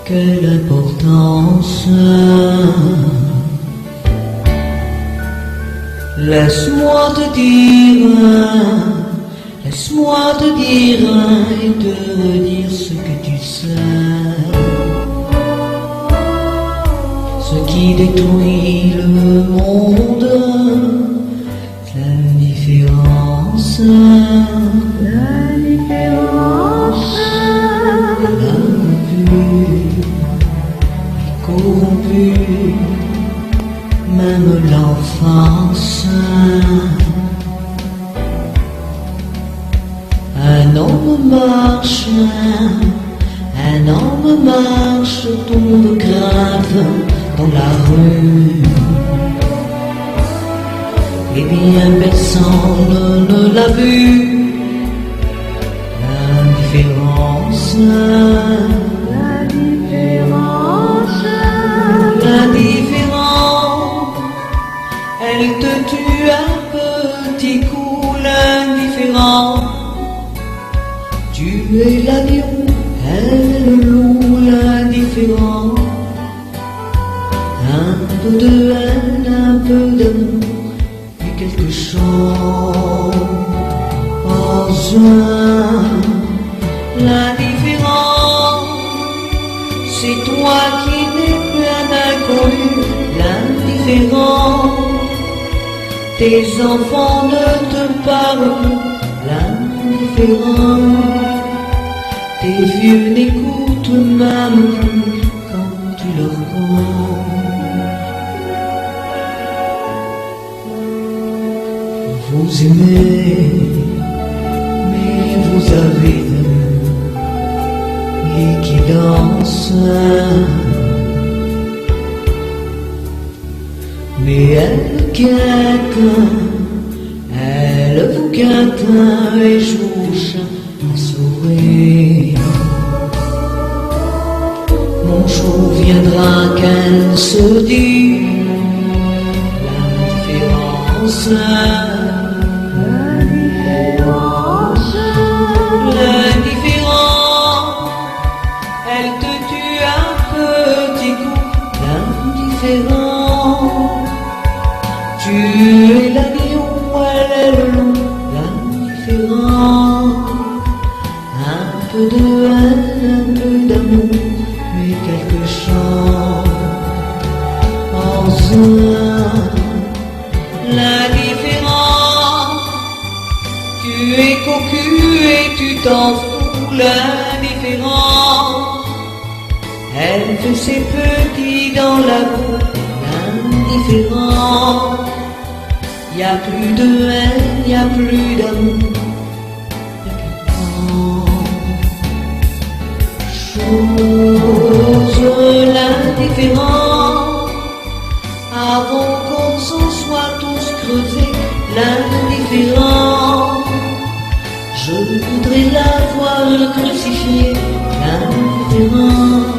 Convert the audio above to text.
quelle importance. Laisse-moi te dire et te redire ce que tu sais. Ce qui détruit le monde, l'indifférence. Corrompu, même l'enfance. Un homme marche, tombe grave dans la rue. Et bien personne ne l'a vu. L'indifférence. L'indifférence, elle te tue un petit coup. L'indifférence, tu es l'avion, elle le loup. L'indifférence, un peu de haine, un peu d'amour, et quelque chose. L'indifférence, c'est toi qui n'es plus un inconnu. L'indifférent, tes enfants ne te parlent plus. L'indifférent, tes vieux n'écoutent même plus quand tu leur parles. Vous aimez, mais vous avez l'équidance. Mais elle vous guette et jouche un sourire. Mon jour viendra qu'elle se dit l'indifférence. L'indifférence, elle te tue un petit coup. L'indifférence, tu es l'agneau, elle est le loup. L'indifférence, un peu de haine, un peu d'amour, mais quelque chose. L'indifférence, tu es cocu et tu t'en fous. L'indifférence, elle fait ses petits dans la boue. L'indifférence, y a plus de haine, y a plus d'amour. Chose, l'indifférence, avant qu'on s'en soit tous creusés. L'indifférence, je voudrais la voir crucifiée. L'indifférence,